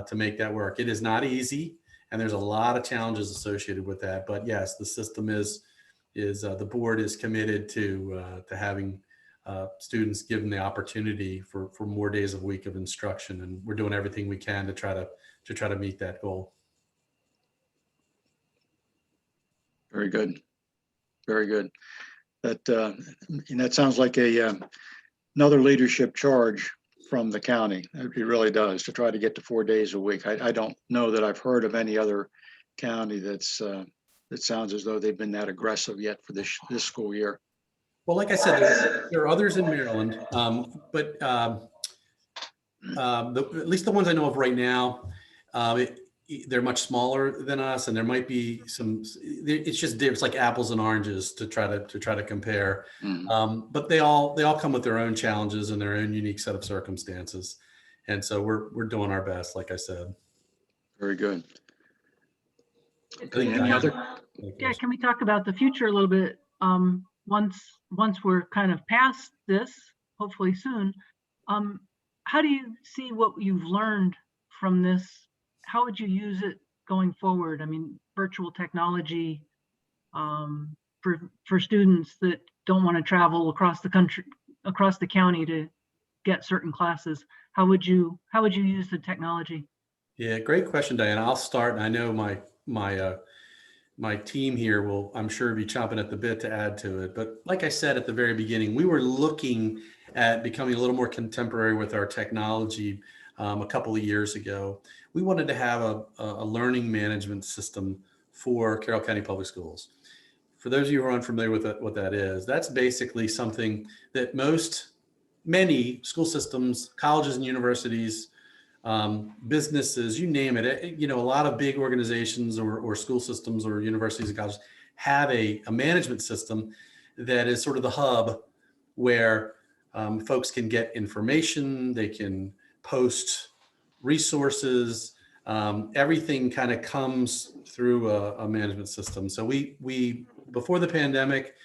S2: to make that work. It is not easy, and there's a lot of challenges associated with that. But yes, the system is the board is committed to having students given the opportunity for more days a week of instruction, and we're doing everything we can to try to meet that goal.
S1: Very good. Very good. That sounds like another leadership charge from the county. It really does, to try to get to 4 days a week. I don't know that I've heard of any other county that sounds as though they've been that aggressive yet for this school year.
S2: Well, like I said, there are others in Maryland, but at least the ones I know of right now, they're much smaller than us, and there might be some. It's like apples and oranges to try to compare. But they all come with their own challenges and their own unique set of circumstances, and so we're doing our best, like I said.
S1: Very good.
S4: Okay,
S1: Any other?
S4: Yeah, can we talk about the future a little bit? Once we're kind of past this, hopefully soon, how do you see what you've learned from this? How would you use it going forward? I mean, virtual technology for students that don't want to travel across the country, across the county to get certain classes. How would you use the technology?
S2: Yeah, great question, Diana. I'll start, and I know my team here will, I'm sure, be chomping at the bit to add to it. But like I said at the very beginning, we were looking at becoming a little more contemporary with our technology a couple of years ago. We wanted to have a learning management system for Carroll County Public Schools. For those of you who are unfamiliar with what that is, that's basically something that many school systems, colleges and universities, businesses, you name it, a lot of big organizations or school systems or universities and colleges have a management system that is sort of the hub where folks can get information, they can post resources, everything kind of comes through a management system. So we before the pandemic,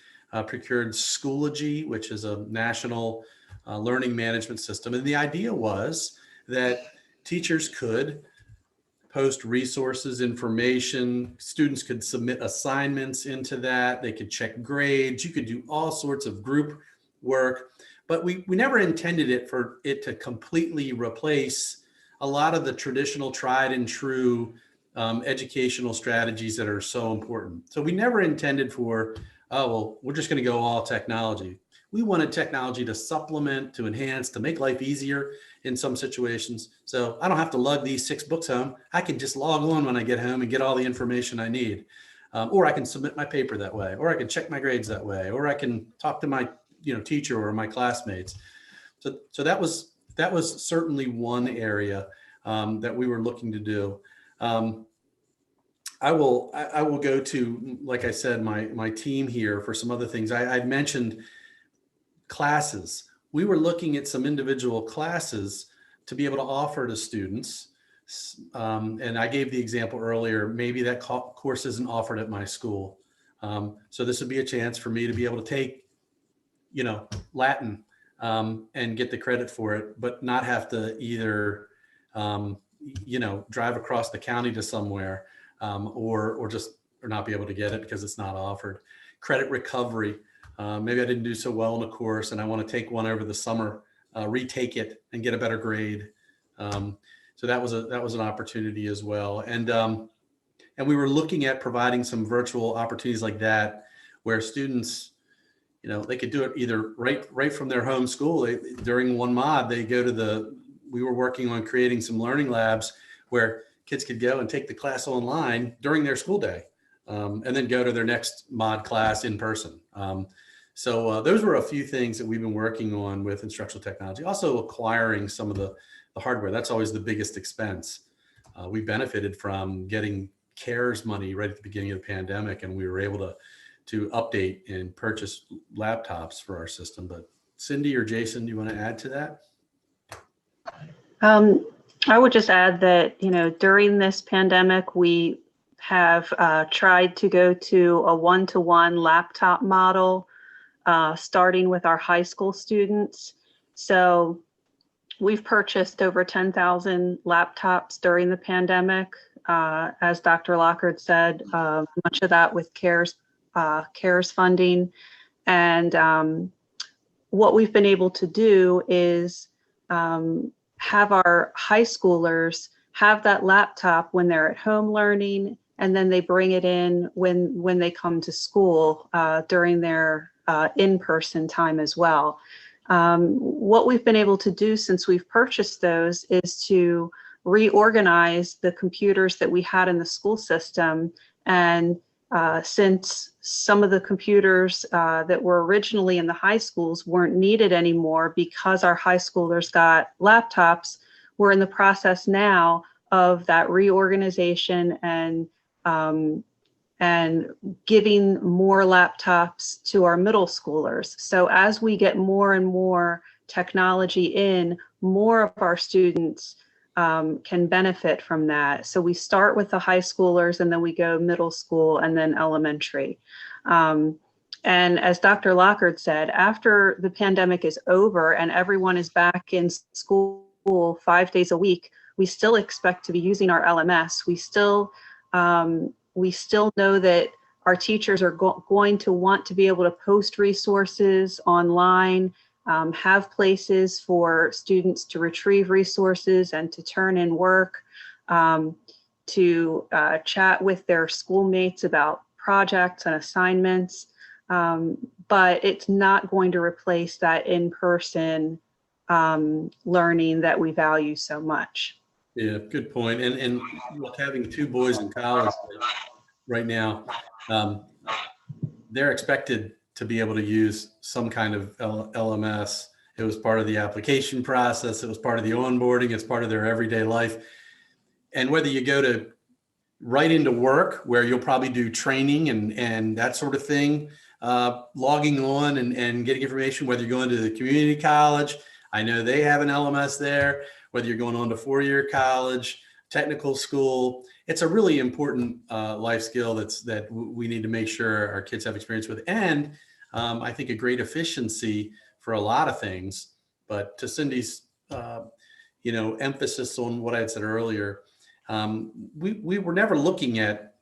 S2: procured Schoology, which is a national learning management system. And the idea was that teachers could post resources, information, students could submit assignments into that, they could check grades, you could do all sorts of group work, but we never intended it for it to completely replace a lot of the traditional tried and true educational strategies that are so important. So we never intended for, oh, well, we're just going to go all technology. We wanted technology to supplement, to enhance, to make life easier in some situations. So I don't have to lug these 6 books home. I can just log on when I get home and get all the information I need. Or I can submit my paper that way, or I can check my grades that way, or I can talk to my teacher or my classmates. So that was certainly one area that we were looking to do. I will go to, like I said, my team here for some other things. I'd mentioned classes. We were looking at some individual classes to be able to offer to students. And I gave the example earlier, maybe that course isn't offered at my school. So this would be a chance for me to be able to take, Latin and get the credit for it, but not have to either, drive across the county to somewhere or not be able to get it because it's not offered. Credit recovery. Maybe I didn't do so well in a course and I want to take one over the summer, retake it and get a better grade. So that was an opportunity as well. And we were looking at providing some virtual opportunities like that, where students, they could do it either right from their home school. During one mod, we were working on creating some learning labs where kids could go and take the class online during their school day, and then go to their next mod class in person. So those were a few things that we've been working on with instructional technology. Also acquiring some of the hardware. That's always the biggest expense. We benefited from getting CARES money right at the beginning of the pandemic, and we were able to update and purchase laptops for our system. But Cindy or Jason, do you want to add to that?
S6: I would just add that, during this pandemic, we have tried to go to a one-to-one laptop model, starting with our high school students. So we've purchased over 10,000 laptops during the pandemic. As Dr. Lockard said, much of that with CARES funding. And what we've been able to do is have our high schoolers have that laptop when they're at home learning, and then they bring it in when they come to school during their in-person time as well. What we've been able to do since we've purchased those is to reorganize the computers that we had in the school system. And since some of the computers that were originally in the high schools weren't needed anymore because our high schoolers got laptops, we're in the process now of that reorganization and giving more laptops to our middle schoolers. So as we get more and more technology in, more of our students can benefit from that. So we start with the high schoolers, and then we go middle school and then elementary. And as Dr. Lockard said, after the pandemic is over and everyone is back in school 5 days a week, we still expect to be using our LMS. We still know that our teachers are going to want to be able to post resources online, have places for students to retrieve resources and to turn in work, to chat with their schoolmates about projects and assignments. But it's not going to replace that in-person learning that we value so much.
S2: Yeah, good point. And having two boys in college right now, they're expected to be able to use some kind of LMS. It was part of the application process. It was part of the onboarding. It's part of their everyday life. And whether you go right into work, where you'll probably do training and that sort of thing, logging on and getting information, whether you're going to the community college, I know they have an LMS there, whether you're going on to four-year college, technical school, it's a really important life skill that we need to make sure our kids have experience with. And I think a great efficiency for a lot of things. But to Cindy's, emphasis on what I had said earlier, we were never looking at,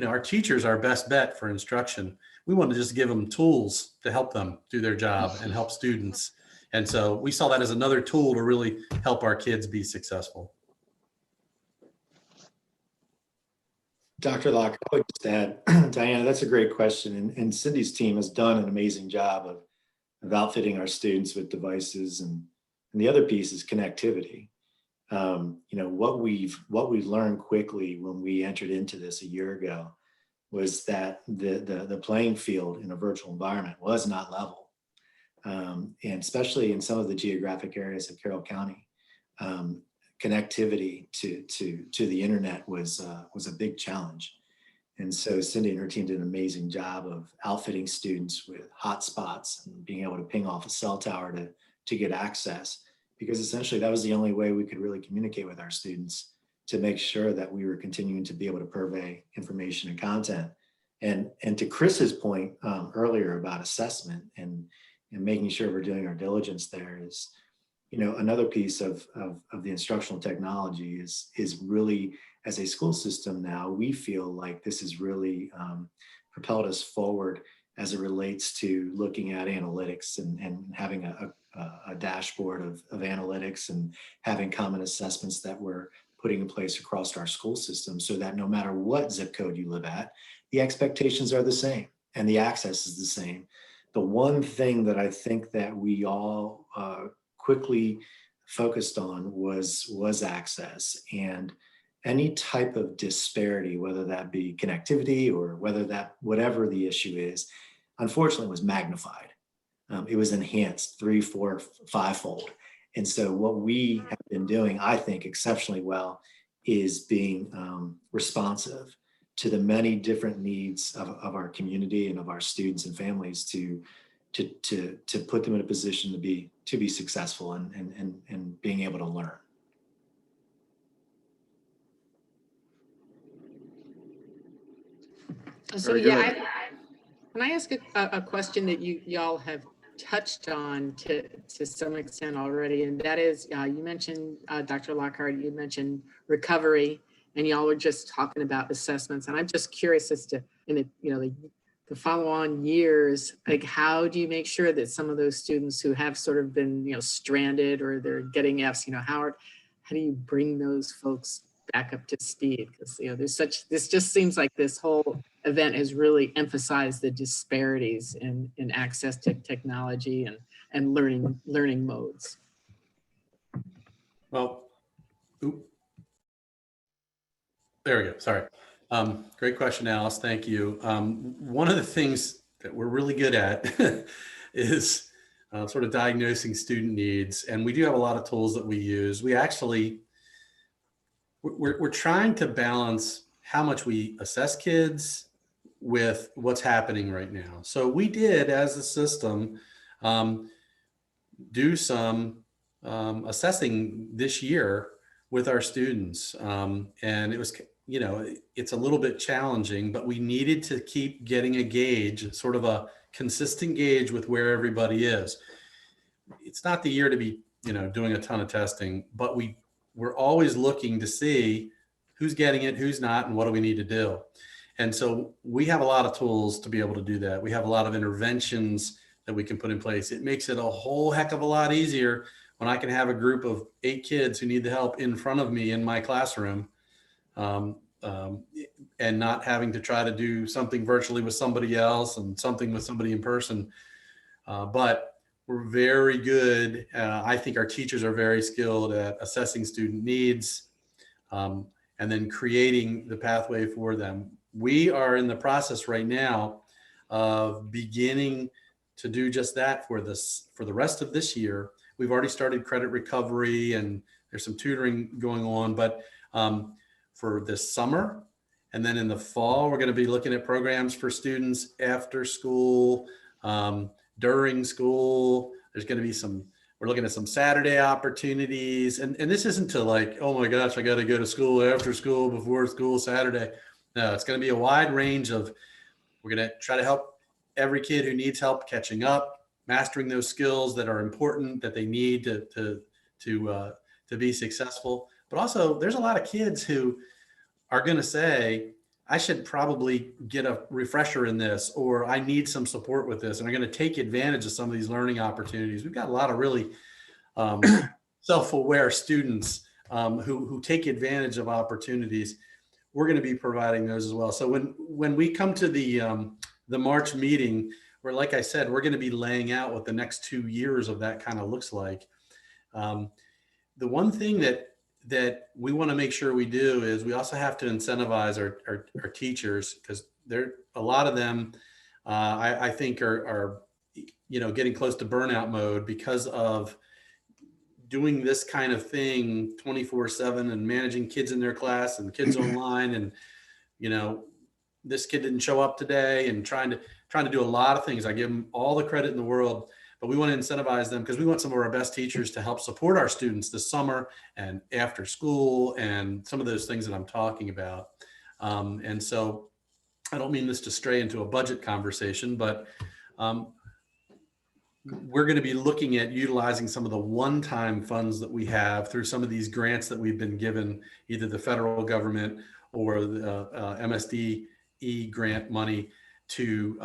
S2: our teachers are our best bet for instruction. We want to just give them tools to help them do their job and help students. And so we saw that as another tool to really help our kids be successful.
S7: Dr. Locke, I would just add, Diana, that's a great question. And Cindy's team has done an amazing job of outfitting our students with devices. And the other piece is connectivity. What we've learned quickly when we entered into this a year ago was that the playing field in a virtual environment was not level. And especially in some of the geographic areas of Carroll County, connectivity to the internet was a big challenge. And so Cindy and her team did an amazing job of outfitting students with hotspots and being able to ping off a cell tower to get access, because essentially that was the only way we could really communicate with our students to make sure that we were continuing to be able to purvey information and content And to Chris's point earlier about assessment and making sure we're doing our diligence there is, another piece of the instructional technology is really, as a school system now, we feel like this has really propelled us forward as it relates to looking at analytics and having a dashboard of analytics and having common assessments that we're putting in place across our school system, so that no matter what zip code you live at, the expectations are the same and the access is the same. The one thing that I think that we all quickly focused on was access, and any type of disparity, whether that be connectivity or whatever the issue is, unfortunately was magnified. It was enhanced 3, 4, 5-fold. And so what we have been doing, I think, exceptionally well is being responsive to the many different needs of our community and of our students and families to put them in a position to be successful and being able to learn.
S8: So yeah, can I ask a question that y'all have touched on to some extent already, and that is, you mentioned, Dr. Lockard, you mentioned recovery, and y'all were just talking about assessments, and I'm just curious as to, in the follow-on years, like how do you make sure that some of those students who have sort of been, stranded or they're getting Fs, how do you bring those folks back up to speed? Because this just seems like this whole event has really emphasized the disparities in access to technology and learning modes.
S2: Well, there we go. Sorry. Great question, Alice. Thank you. One of the things that we're really good at is sort of diagnosing student needs. And we do have a lot of tools that we use. We actually, we're trying to balance how much we assess kids with what's happening right now. So we did, as a system, do some assessing this year with our students. And it was, it's a little bit challenging, but we needed to keep getting a gauge, sort of a consistent gauge with where everybody is. It's not the year to be, doing a ton of testing, but we're always looking to see who's getting it, who's not, and what do we need to do. And so we have a lot of tools to be able to do that. We have a lot of interventions that we can put in place. It makes it a whole heck of a lot easier when I can have a group of 8 kids who need the help in front of me in my classroom, and not having to try to do something virtually with somebody else and something with somebody in person. But we're very good. I think our teachers are very skilled at assessing student needs, and then creating the pathway for them. We are in the process right now of beginning to do just that for the rest of this year. We've already started credit recovery and there's some tutoring going on, but for this summer, and then in the fall, we're going to be looking at programs for students after school, during school. There's going to be we're looking at some Saturday opportunities. And this isn't to like, oh my gosh, I got to go to school after school, before school, Saturday. No, it's going to be a wide range of, we're going to try to help every kid who needs help catching up, mastering those skills that are important, that they need to be successful. But also there's a lot of kids who are going to say, I should probably get a refresher in this, or I need some support with this. And are going to take advantage of some of these learning opportunities. We've got a lot of really self-aware students who take advantage of opportunities. We're going to be providing those as well. So when we come to the March meeting, where, like I said, we're going to be laying out what the next 2 years of that kind of looks like. The one thing that we want to make sure we do is we also have to incentivize our teachers, because a lot of them, I think are getting close to burnout mode because of doing this kind of thing 24/7 and managing kids in their class and kids online, and this kid didn't show up today, and trying to do a lot of things. I give them all the credit in the world, but we want to incentivize them because we want some of our best teachers to help support our students this summer and after school and some of those things that I'm talking about. And so I don't mean this to stray into a budget conversation, but we're going to be looking at utilizing some of the one-time funds that we have through some of these grants that we've been given, either the federal government or the MSDE grant money to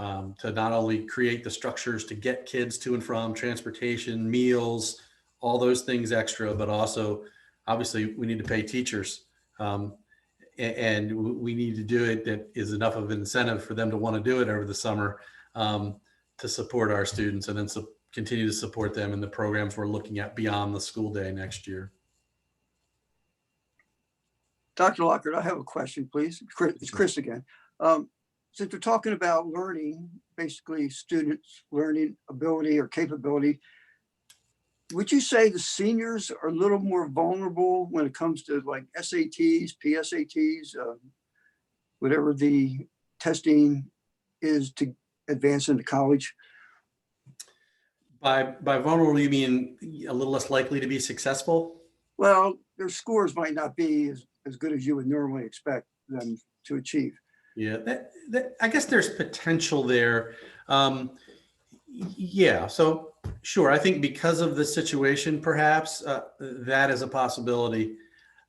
S2: not only create the structures to get kids to and from transportation, meals, all those things extra, but also obviously we need to pay teachers. And we need to do it that is enough of an incentive for them to want to do it over the summer to support our students, and then continue to support them in the programs we're looking at beyond the school day next year.
S5: Dr. Lockard, I have a question, please. It's Chris again. Since we're talking about learning, basically students' learning ability or capability, would you say the seniors are a little more vulnerable when it comes to like SATs, PSATs, whatever the testing is to advance into college?
S2: By vulnerable, you mean a little less likely to be successful?
S5: Well, their scores might not be as good as you would normally expect them to achieve.
S2: Yeah, I guess there's potential there. Yeah, so sure. I think because of the situation, perhaps that is a possibility.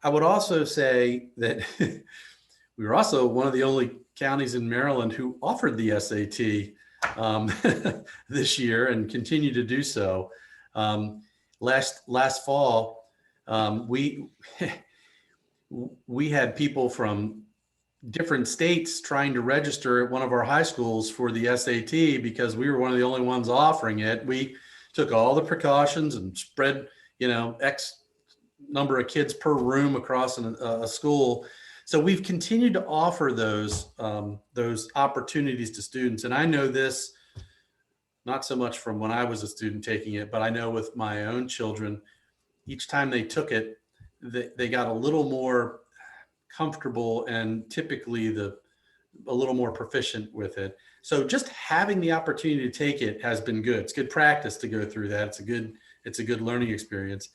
S2: I would also say that we were also one of the only counties in Maryland who offered the SAT this year and continue to do so. Last fall, we had people from different states trying to register at one of our high schools for the SAT because we were one of the only ones offering it. We took all the precautions and spread, X number of kids per room across a school. So we've continued to offer those opportunities to students. And I know this, not so much from when I was a student taking it, but I know with my own children, each time they took it, they got a little more comfortable and typically a little more proficient with it. So just having the opportunity to take it has been good. It's good practice to go through that. It's a good learning experience.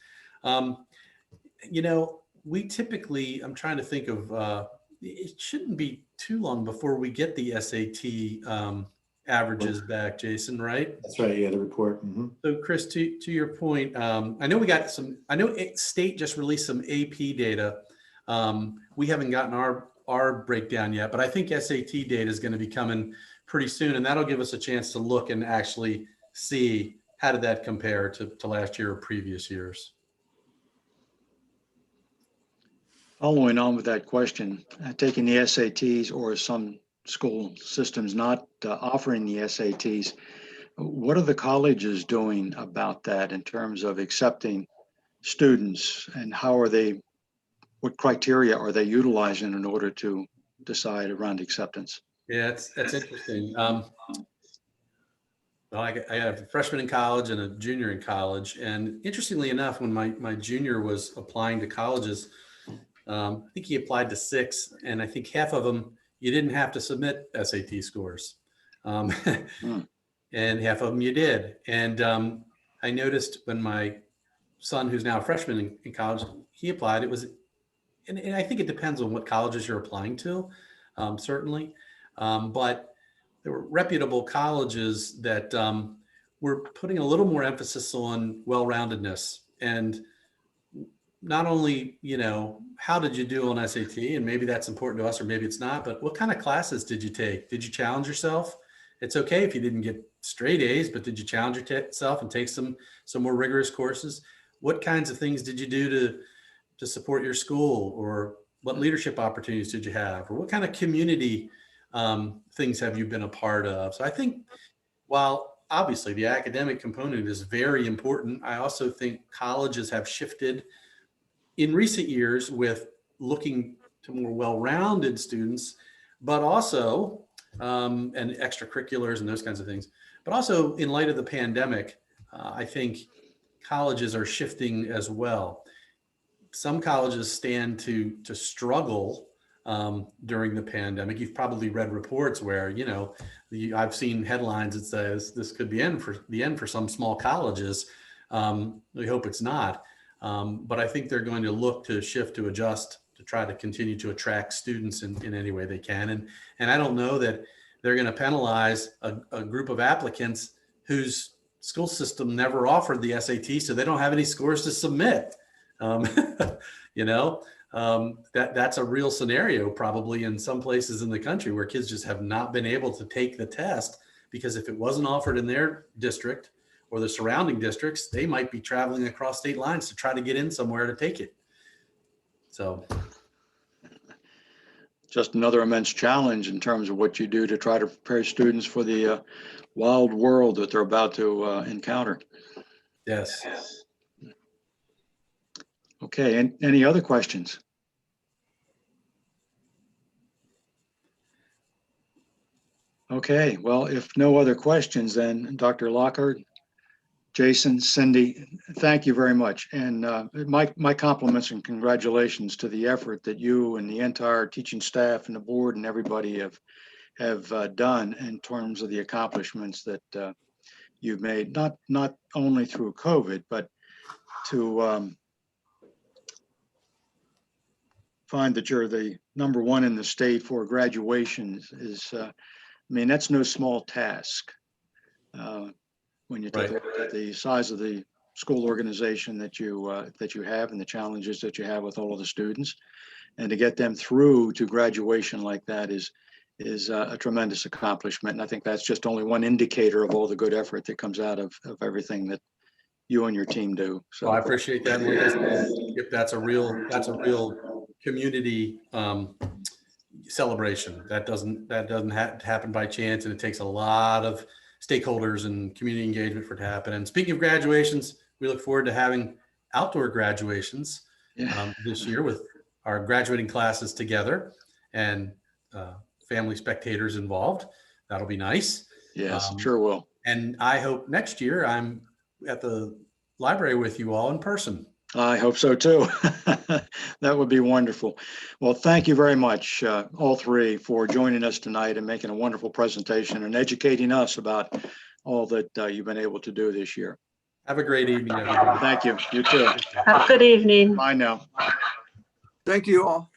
S2: We typically, I'm trying to think of, it shouldn't be too long before we get the SAT averages back, Jason, right?
S7: That's right. Yeah, the report. Mm-hmm.
S2: So Chris, to your point, I know state just released some AP data. We haven't gotten our breakdown yet, but I think SAT data is going to be coming pretty soon, and that'll give us a chance to look and actually see how did that compare to last year or previous years.
S1: Following on with that question, taking the SATs or some school systems not offering the SATs, what are the colleges doing about that in terms of accepting students, and what criteria are they utilizing in order to decide around acceptance?
S2: Yeah, that's interesting. Well, I have a freshman in college and a junior in college. And interestingly enough, when my junior was applying to colleges, I think he applied to 6, and I think half of them, you didn't have to submit SAT scores. And half of them you did. And I noticed when my son, who's now a freshman in college, he applied, and I think it depends on what colleges you're applying to, certainly. But there were reputable colleges that were putting a little more emphasis on well-roundedness, and not only, how did you do on SAT? And maybe that's important to us, or maybe it's not, but what kind of classes did you take? Did you challenge yourself? It's okay if you didn't get straight A's, but did you challenge yourself and take some more rigorous courses? What kinds of things did you do to support your school, or what leadership opportunities did you have, or what kind of community things have you been a part of? So I think while obviously the academic component is very important, I also think colleges have shifted in recent years with looking to more well-rounded students, but also, and extracurriculars and those kinds of things, but also in light of the pandemic, I think colleges are shifting as well. Some colleges stand to struggle during the pandemic. You've probably read reports where, I've seen headlines that says this could be the end for some small colleges. We hope it's not. But I think they're going to look to shift to adjust try to continue to attract students in any way they can. And I don't know that they're going to penalize a group of applicants whose school system never offered the SAT, so they don't have any scores to submit. You know, that's a real scenario probably in some places in the country where kids just have not been able to take the test, because if it wasn't offered in their district or the surrounding districts, they might be traveling across state lines to try to get in somewhere to take it. So
S1: just another immense challenge in terms of what you do to try to prepare students for the wild world that they're about to encounter.
S2: yes.
S1: Okay, and any other questions? Okay, well, if no other questions, then Dr. Lockard, Jason, Cindy, thank you very much. And my compliments and congratulations to the effort that you and the entire teaching staff and the board and everybody have done in terms of the accomplishments that you've made, not only through COVID, but to find that you're the #1 in the state for graduation is, I mean, that's no small task. When you take a look at the size of the school organization that you have and the challenges that you have with all of the students, and to get them through to graduation like that is a tremendous accomplishment. And I think that's just only one indicator of all the good effort that comes out of everything that you and your team do. So
S2: Well, I appreciate that. Like I said, that's a real community celebration. That doesn't happen by chance, and it takes a lot of stakeholders and community engagement for it to happen. And speaking of graduations, we look forward to having outdoor graduations this year with our graduating classes together and family spectators involved. That'll be nice.
S1: yes, sure will.
S2: And I hope next year I'm at the library with you all in person.
S1: I hope so too. That would be wonderful. Well, thank you very much, all three, for joining us tonight and making a wonderful presentation and educating us about all that you've been able to do this year.
S2: Have a great evening, everybody.
S1: Thank you. You too.
S6: Have a good evening.
S1: Bye now.
S5: Thank you all.